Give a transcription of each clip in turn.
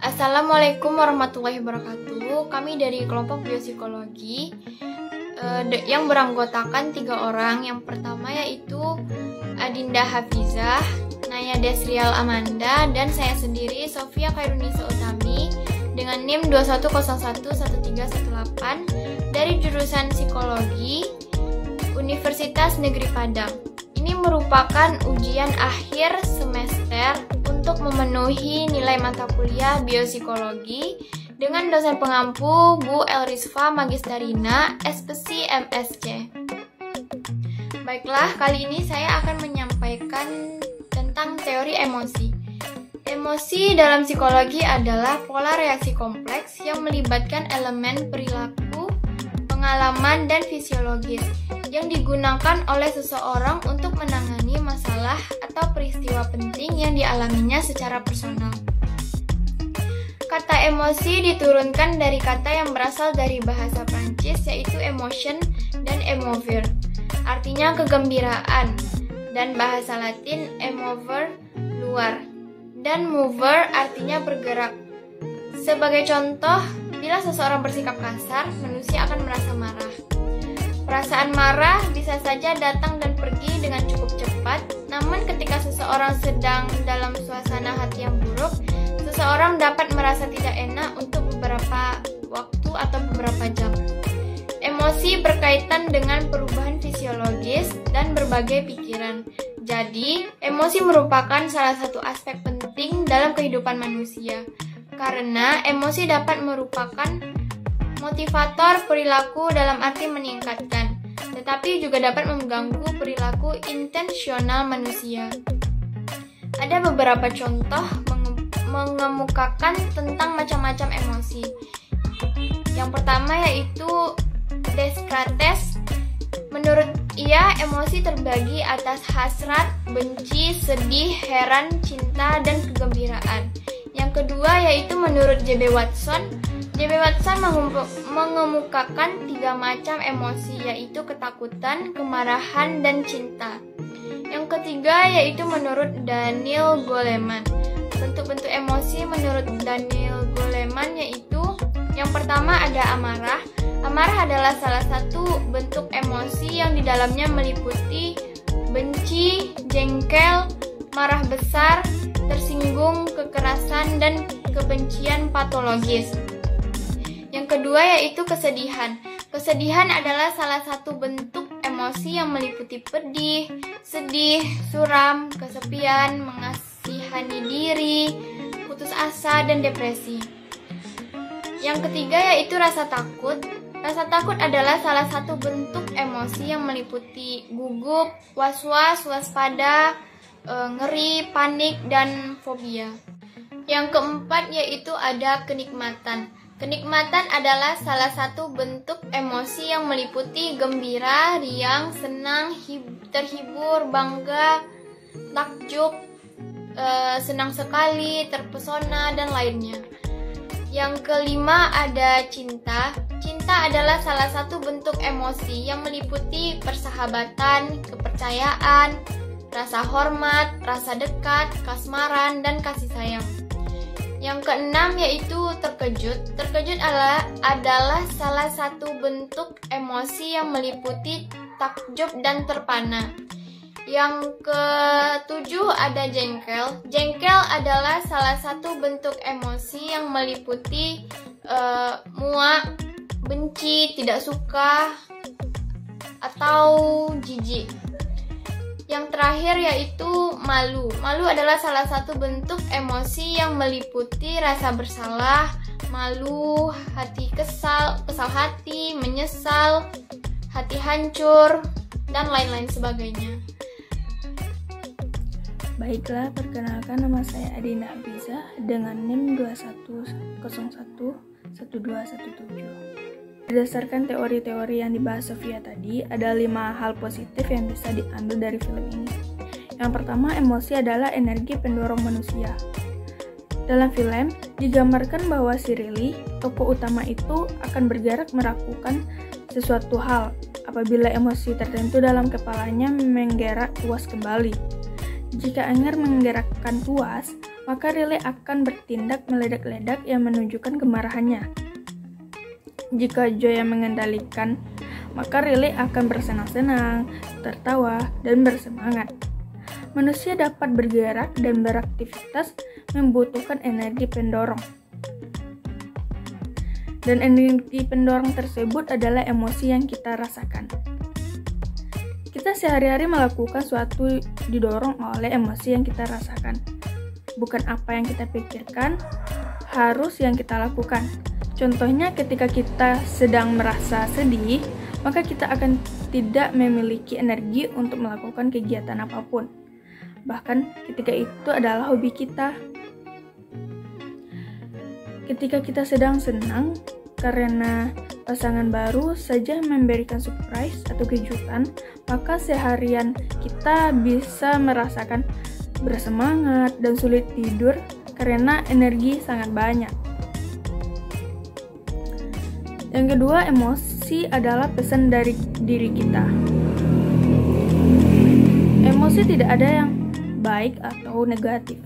Assalamualaikum warahmatullahi wabarakatuh. Kami dari kelompok biopsikologi yang beranggotakan 3 orang. Yang pertama yaitu Adinda Hafizah, Naya Desrial Amanda, dan saya sendiri Sofia Khairunisa Utami dengan NIM 21011318 dari jurusan Psikologi Universitas Negeri Padang. Ini merupakan ujian akhir semester untuk memenuhi nilai mata kuliah biopsikologi dengan dosen pengampu Bu Elrisfa Magisterina, SPSI MSc. Baiklah, kali ini saya akan menyampaikan tentang teori emosi. Emosi dalam psikologi adalah pola reaksi kompleks yang melibatkan elemen perilaku, pengalaman, dan fisiologis yang digunakan oleh seseorang untuk menangani masalah atau peristiwa penting yang dialaminya secara personal. Kata emosi diturunkan dari kata yang berasal dari bahasa Prancis yaitu emotion dan émouvoir, artinya kegembiraan, dan bahasa Latin émouvoir, luar, dan mover artinya bergerak. Sebagai contoh, bila seseorang bersikap kasar, manusia akan merasa marah. Perasaan marah bisa saja datang dan pergi dengan cukup cepat, namun ketika seseorang sedang dalam suasana hati yang buruk, seseorang dapat merasa tidak enak untuk beberapa waktu atau beberapa jam. Emosi berkaitan dengan perubahan fisiologis dan berbagai pikiran. Jadi, emosi merupakan salah satu aspek penting dalam kehidupan manusia, karena emosi dapat merupakan motivator perilaku dalam arti meningkatkan, tetapi juga dapat mengganggu perilaku intensional manusia. Ada beberapa contoh mengemukakan tentang macam-macam emosi. Yang pertama yaitu Descartes. Menurut ia, emosi terbagi atas hasrat, benci, sedih, heran, cinta, dan kegembiraan. Yang kedua yaitu menurut J.B. Watson. J.B. Watson mengemukakan 3 macam emosi, yaitu ketakutan, kemarahan, dan cinta. Yang ketiga yaitu menurut Daniel Goleman. Bentuk-bentuk emosi menurut Daniel Goleman yaitu yang pertama ada amarah. Amarah adalah salah satu bentuk emosi yang di dalamnya meliputi benci, jengkel, marah besar, tersinggung, kekerasan, dan kebencian patologis. Yang kedua yaitu kesedihan. Kesedihan adalah salah satu bentuk emosi yang meliputi pedih, sedih, suram, kesepian, mengasihani diri, putus asa, dan depresi. Yang ketiga yaitu rasa takut. Rasa takut adalah salah satu bentuk emosi yang meliputi gugup, was-was, waspada, ngeri, panik, dan fobia. Yang keempat yaitu ada kenikmatan. Kenikmatan adalah salah satu bentuk emosi yang meliputi gembira, riang, senang, terhibur, bangga, takjub, senang sekali, terpesona, dan lainnya. Yang kelima ada cinta. Cinta adalah salah satu bentuk emosi yang meliputi persahabatan, kepercayaan, rasa hormat, rasa dekat, kasmaran, dan kasih sayang. Yang keenam yaitu terkejut. Terkejut adalah salah satu bentuk emosi yang meliputi takjub dan terpana. Yang ketujuh ada jengkel. Jengkel adalah salah satu bentuk emosi yang meliputi muak, benci, tidak suka, atau jijik. Yang terakhir yaitu malu. Malu adalah salah satu bentuk emosi yang meliputi rasa bersalah, malu, hati kesal hati, menyesal, hati hancur, dan lain-lain sebagainya. Baiklah, perkenalkan nama saya Adinda Hafizah dengan NIM 21011217. Berdasarkan teori-teori yang dibahas Sofia tadi, ada 5 hal positif yang bisa diambil dari film ini. Yang pertama, emosi adalah energi pendorong manusia. Dalam film, digambarkan bahwa si Riley, tokoh utama itu, akan bergerak melakukan sesuatu hal apabila emosi tertentu dalam kepalanya menggerak tuas kembali. Jika Anger menggerakkan tuas, maka Riley akan bertindak meledak-ledak yang menunjukkan kemarahannya. Jika Joy yang mengendalikan, maka Riley akan bersenang-senang, tertawa, dan bersemangat. Manusia dapat bergerak dan beraktivitas membutuhkan energi pendorong. Dan energi pendorong tersebut adalah emosi yang kita rasakan. Kita sehari-hari melakukan suatu didorong oleh emosi yang kita rasakan. Bukan apa yang kita pikirkan, harus yang kita lakukan. Contohnya ketika kita sedang merasa sedih, maka kita akan tidak memiliki energi untuk melakukan kegiatan apapun. Bahkan ketika itu adalah hobi kita. Ketika kita sedang senang karena pasangan baru saja memberikan surprise atau kejutan, maka seharian kita bisa merasakan bersemangat dan sulit tidur karena energi sangat banyak. Yang kedua, emosi adalah pesan dari diri kita. Emosi tidak ada yang baik atau negatif.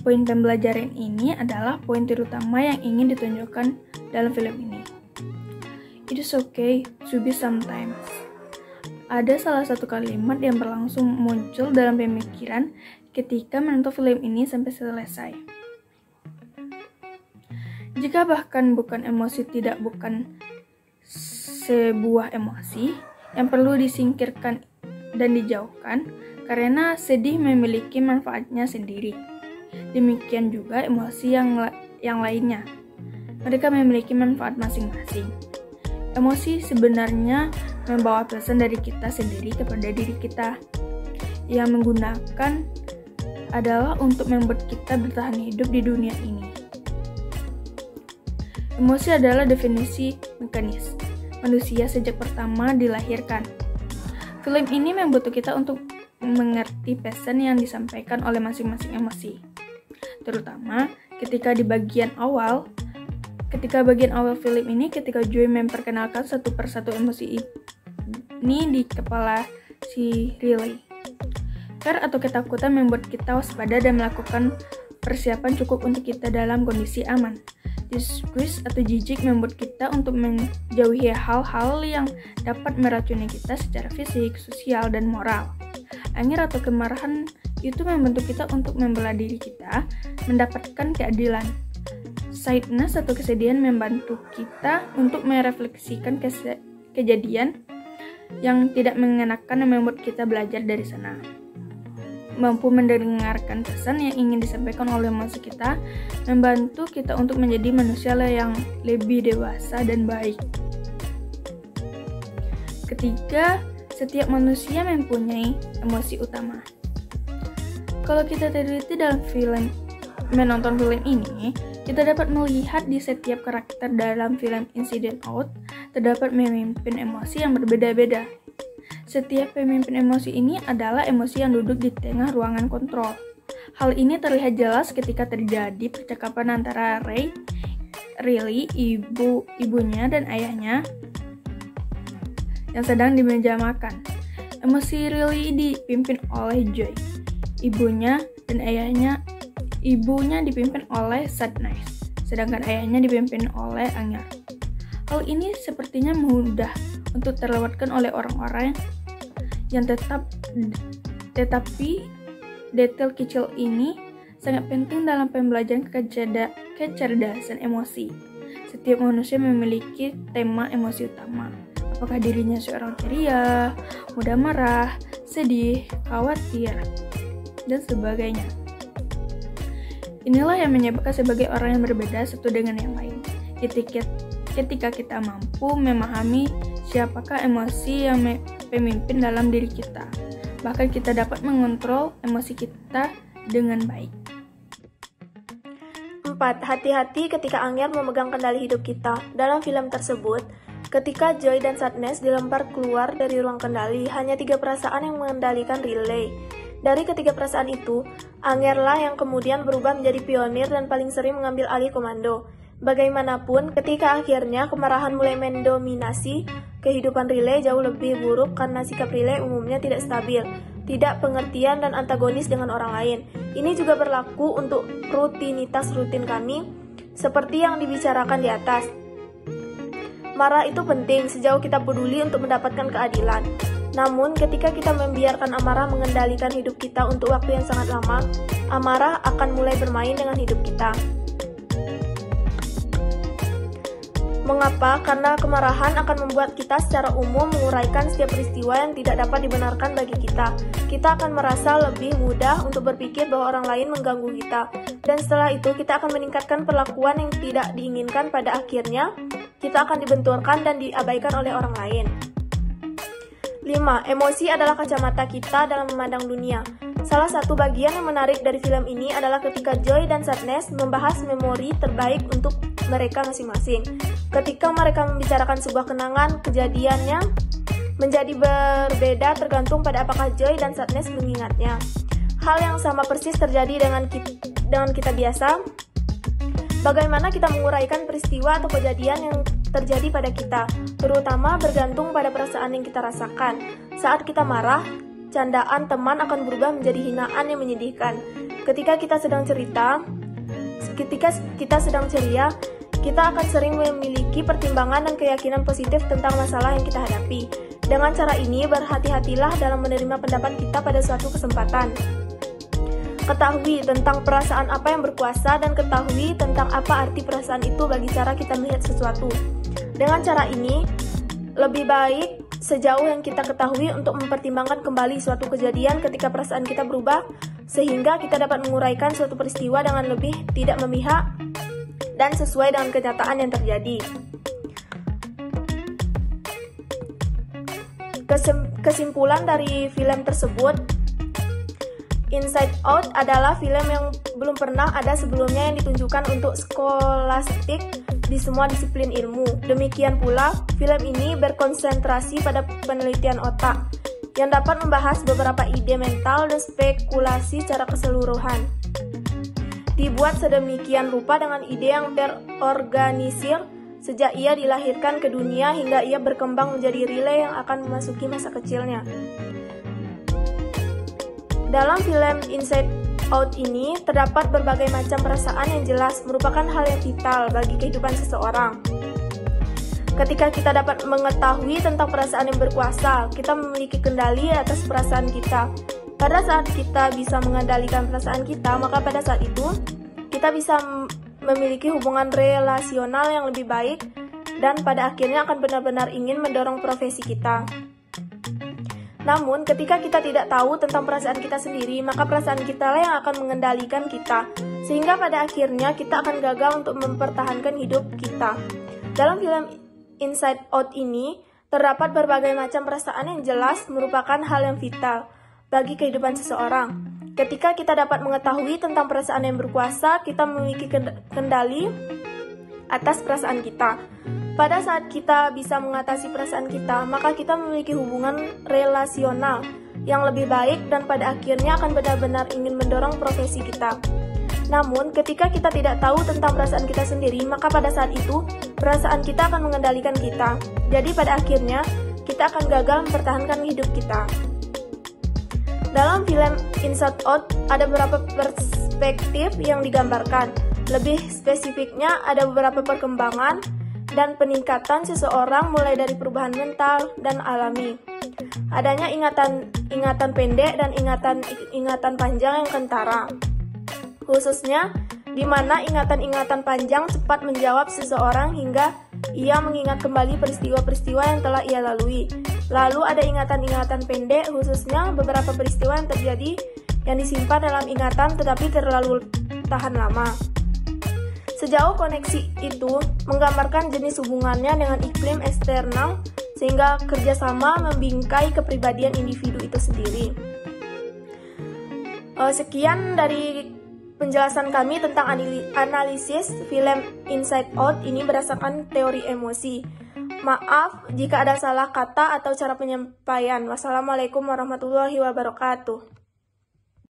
Poin pembelajaran ini adalah poin terutama yang ingin ditunjukkan dalam film ini. It is okay to be sometimes. Ada salah satu kalimat yang berlangsung muncul dalam pemikiran ketika menonton film ini sampai selesai. Jika bahkan bukan emosi tidak bukan sebuah emosi yang perlu disingkirkan dan dijauhkan karena sedih memiliki manfaatnya sendiri. Demikian juga emosi yang lainnya. Mereka memiliki manfaat masing-masing. Emosi sebenarnya membawa pesan dari kita sendiri kepada diri kita. Yang menggunakan adalah untuk membuat kita bertahan hidup di dunia ini. Emosi adalah definisi mekanis manusia sejak pertama dilahirkan. Film ini membantu kita untuk mengerti pesan yang disampaikan oleh masing-masing emosi. Terutama ketika bagian awal film ini, ketika Joy memperkenalkan satu persatu emosi ini di kepala si Riley. Fear atau ketakutan membuat kita waspada dan melakukan persiapan cukup untuk kita dalam kondisi aman. Disgust atau jijik membuat kita untuk menjauhi hal-hal yang dapat meracuni kita secara fisik, sosial, dan moral. Anger atau kemarahan itu membantu kita untuk membela diri kita, mendapatkan keadilan. Sadness atau kesedihan membantu kita untuk merefleksikan kejadian yang tidak mengenakan dan membuat kita belajar dari sana. Mampu mendengarkan pesan yang ingin disampaikan oleh emosi kita, membantu kita untuk menjadi manusia yang lebih dewasa dan baik. Ketiga, setiap manusia mempunyai emosi utama. Kalau kita teliti dalam menonton film ini, kita dapat melihat di setiap karakter dalam film Inside Out terdapat pemimpin emosi yang berbeda-beda. Setiap pemimpin emosi ini adalah emosi yang duduk di tengah ruangan kontrol. Hal ini terlihat jelas ketika terjadi percakapan antara Riley, ibunya dan ayahnya yang sedang di meja makan. Emosi Riley dipimpin oleh Joy, ibunya dipimpin oleh Sadness, sedangkan ayahnya dipimpin oleh Anger. Hal ini sepertinya mudah untuk terlewatkan oleh orang-orang yang tetapi detail kecil ini sangat penting dalam pembelajaran kecerdasan emosi. Setiap manusia memiliki tema emosi utama. Apakah dirinya seorang ceria, mudah marah, sedih, khawatir, dan sebagainya. Inilah yang menyebabkan sebagai orang yang berbeda satu dengan yang lain. Ketika kita mampu memahami siapakah emosi yang pemimpin dalam diri kita, bahkan kita dapat mengontrol emosi kita dengan baik. 4. Hati-hati ketika Anger memegang kendali hidup kita. Dalam film tersebut, ketika Joy dan Sadness dilempar keluar dari ruang kendali, hanya 3 perasaan yang mengendalikan Riley. Dari ketiga perasaan itu, Angerlah yang kemudian berubah menjadi pionir dan paling sering mengambil alih komando. Bagaimanapun, ketika akhirnya kemarahan mulai mendominasi, kehidupan Riley jauh lebih buruk karena sikap Riley umumnya tidak stabil, tidak pengertian dan antagonis dengan orang lain. Ini juga berlaku untuk rutinitas rutin kami, seperti yang dibicarakan di atas. Marah itu penting sejauh kita peduli untuk mendapatkan keadilan. Namun, ketika kita membiarkan amarah mengendalikan hidup kita untuk waktu yang sangat lama, amarah akan mulai bermain dengan hidup kita. Mengapa? Karena kemarahan akan membuat kita secara umum menguraikan setiap peristiwa yang tidak dapat dibenarkan bagi kita. Kita akan merasa lebih mudah untuk berpikir bahwa orang lain mengganggu kita. Dan setelah itu, kita akan meningkatkan perlakuan yang tidak diinginkan. Pada akhirnya, kita akan dibenturkan dan diabaikan oleh orang lain. 5. Emosi adalah kacamata kita dalam memandang dunia. Salah satu bagian yang menarik dari film ini adalah ketika Joy dan Sadness membahas memori terbaik untuk mereka masing-masing. Ketika mereka membicarakan sebuah kenangan, kejadiannya menjadi berbeda tergantung pada apakah Joy dan Sadness mengingatnya. Hal yang sama persis terjadi dengan kita biasa. Bagaimana kita menguraikan peristiwa atau kejadian yang terjadi pada kita, terutama bergantung pada perasaan yang kita rasakan. Saat kita marah, candaan teman akan berubah menjadi hinaan yang menyedihkan. Ketika kita sedang ceria, kita akan sering memiliki pertimbangan dan keyakinan positif tentang masalah yang kita hadapi. Dengan cara ini, berhati-hatilah dalam menerima pendapat kita pada suatu kesempatan. Ketahui tentang perasaan apa yang berkuasa dan ketahui tentang apa arti perasaan itu bagi cara kita melihat sesuatu. Dengan cara ini, lebih baik sejauh yang kita ketahui untuk mempertimbangkan kembali suatu kejadian ketika perasaan kita berubah, sehingga kita dapat menguraikan suatu peristiwa dengan lebih tidak memihak dan sesuai dengan kenyataan yang terjadi. Kesimpulan dari film tersebut, Inside Out adalah film yang belum pernah ada sebelumnya yang ditunjukkan untuk skolastik di semua disiplin ilmu. Demikian pula, film ini berkonsentrasi pada penelitian otak, yang dapat membahas beberapa ide mental dan spekulasi secara keseluruhan. Dibuat sedemikian rupa dengan ide yang terorganisir sejak ia dilahirkan ke dunia hingga ia berkembang menjadi Riley yang akan memasuki masa kecilnya. Dalam film Inside Out ini, terdapat berbagai macam perasaan yang jelas merupakan hal yang vital bagi kehidupan seseorang. Ketika kita dapat mengetahui tentang perasaan yang berkuasa, kita memiliki kendali atas perasaan kita. Pada saat kita bisa mengendalikan perasaan kita, maka pada saat itu, kita bisa memiliki hubungan relasional yang lebih baik dan pada akhirnya akan benar-benar ingin mendorong profesi kita. Namun, ketika kita tidak tahu tentang perasaan kita sendiri, maka perasaan kita lah yang akan mengendalikan kita, sehingga pada akhirnya kita akan gagal untuk mempertahankan hidup kita. Dalam film Inside Out ini, terdapat berbagai macam perasaan yang jelas merupakan hal yang vital bagi kehidupan seseorang. Ketika kita dapat mengetahui tentang perasaan yang berkuasa, kita memiliki kendali atas perasaan kita. Pada saat kita bisa mengatasi perasaan kita, maka kita memiliki hubungan relasional yang lebih baik dan pada akhirnya akan benar-benar ingin mendorong profesi kita. Namun, ketika kita tidak tahu tentang perasaan kita sendiri, maka pada saat itu, perasaan kita akan mengendalikan kita. Jadi pada akhirnya, kita akan gagal mempertahankan hidup kita. Dalam film Inside Out, ada beberapa perspektif yang digambarkan. Lebih spesifiknya, ada beberapa perkembangan dan peningkatan seseorang mulai dari perubahan mental dan alami. Adanya ingatan pendek dan ingatan panjang yang kentara. Khususnya di mana ingatan-ingatan panjang cepat menjawab seseorang hingga ia mengingat kembali peristiwa-peristiwa yang telah ia lalui. Lalu ada ingatan-ingatan pendek, khususnya beberapa peristiwa yang terjadi yang disimpan dalam ingatan tetapi terlalu tahan lama. Sejauh koneksi itu menggambarkan jenis hubungannya dengan iklim eksternal sehingga kerjasama membingkai kepribadian individu itu sendiri. Sekian dari penjelasan kami tentang analisis film Inside Out ini berdasarkan teori emosi. Maaf jika ada salah kata atau cara penyampaian. Wassalamualaikum warahmatullahi wabarakatuh.